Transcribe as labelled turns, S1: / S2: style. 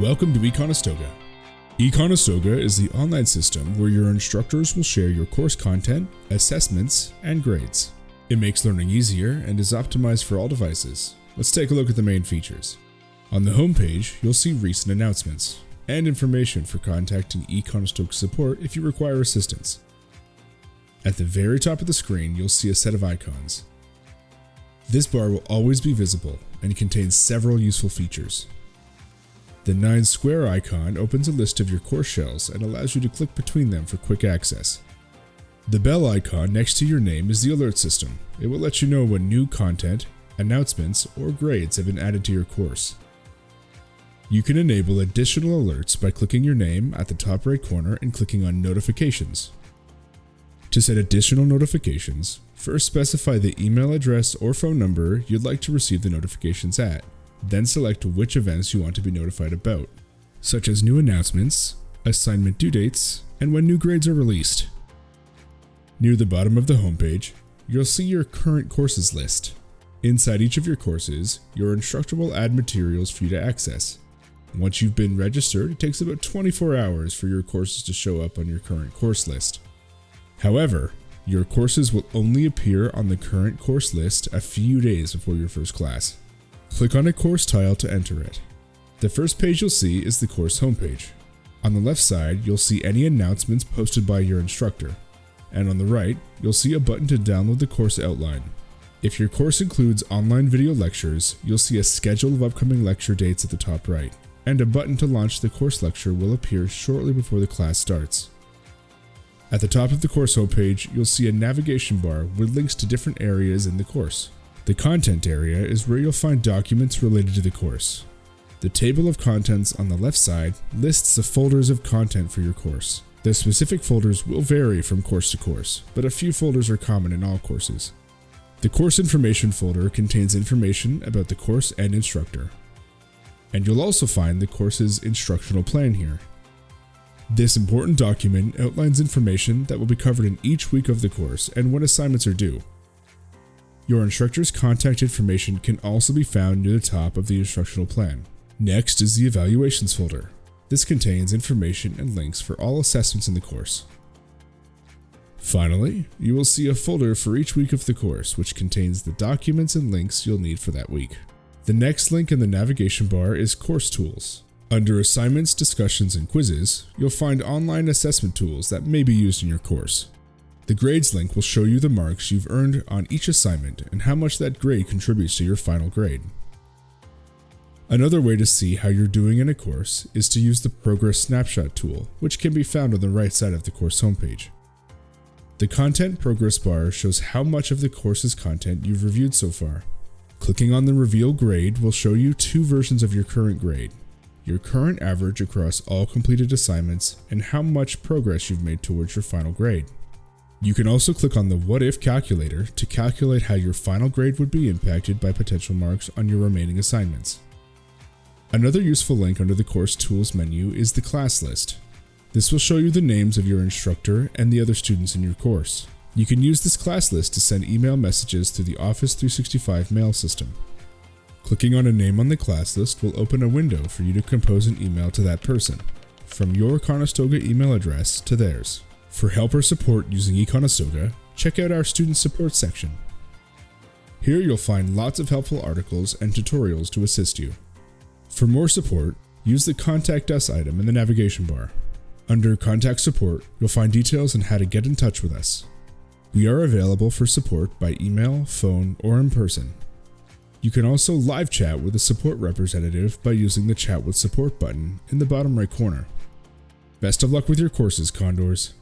S1: Welcome to eConestoga. eConestoga is the online system where your instructors will share your course content, assessments, and grades. It makes learning easier and is optimized for all devices. Let's take a look at the main features. On the homepage, you'll see recent announcements and information for contacting eConestoga support if you require assistance. At the very top of the screen, you'll see a set of icons. This bar will always be visible and contains several useful features. The 9 square icon opens a list of your course shells and allows you to click between them for quick access. The bell icon next to your name is the alert system. It will let you know when new content, announcements, or grades have been added to your course. You can enable additional alerts by clicking your name at the top right corner and clicking on Notifications. To set additional notifications, first specify the email address or phone number you'd like to receive the notifications at. Then select which events you want to be notified about, such as new announcements, assignment due dates, and when new grades are released. Near the bottom of the homepage, you'll see your current courses list. Inside each of your courses, your instructor will add materials for you to access. Once you've been registered, it takes about 24 hours for your courses to show up on your current course list. However, your courses will only appear on the current course list a few days before your first class. Click on a course tile to enter it. The first page you'll see is the course homepage. On the left side, you'll see any announcements posted by your instructor, and on the right, you'll see a button to download the course outline. If your course includes online video lectures, you'll see a schedule of upcoming lecture dates at the top right, and a button to launch the course lecture will appear shortly before the class starts. At the top of the course homepage, you'll see a navigation bar with links to different areas in the course. The content area is where you'll find documents related to the course. The table of contents on the left side lists the folders of content for your course. The specific folders will vary from course to course, but a few folders are common in all courses. The course information folder contains information about the course and instructor. And you'll also find the course's instructional plan here. This important document outlines information that will be covered in each week of the course and when assignments are due. Your instructor's contact information can also be found near the top of the instructional plan. Next is the evaluations folder. This contains information and links for all assessments in the course. Finally, you will see a folder for each week of the course, which contains the documents and links you'll need for that week. The next link in the navigation bar is Course Tools. Under Assignments, Discussions, and Quizzes, you'll find online assessment tools that may be used in your course. The Grades link will show you the marks you've earned on each assignment and how much that grade contributes to your final grade. Another way to see how you're doing in a course is to use the Progress Snapshot tool, which can be found on the right side of the course homepage. The Content Progress bar shows how much of the course's content you've reviewed so far. Clicking on the Reveal Grade will show you 2 versions of your current grade: your current average across all completed assignments and how much progress you've made towards your final grade. You can also click on the What If calculator to calculate how your final grade would be impacted by potential marks on your remaining assignments. Another useful link under the Course Tools menu is the Class List. This will show you the names of your instructor and the other students in your course. You can use this class list to send email messages through the Office 365 mail system. Clicking on a name on the class list will open a window for you to compose an email to that person, from your Conestoga email address to theirs. For help or support using eConestoga, check out our student support section. Here you'll find lots of helpful articles and tutorials to assist you. For more support, use the Contact Us item in the navigation bar. Under Contact Support, you'll find details on how to get in touch with us. We are available for support by email, phone, or in person. You can also live chat with a support representative by using the Chat with Support button in the bottom right corner. Best of luck with your courses, Condors.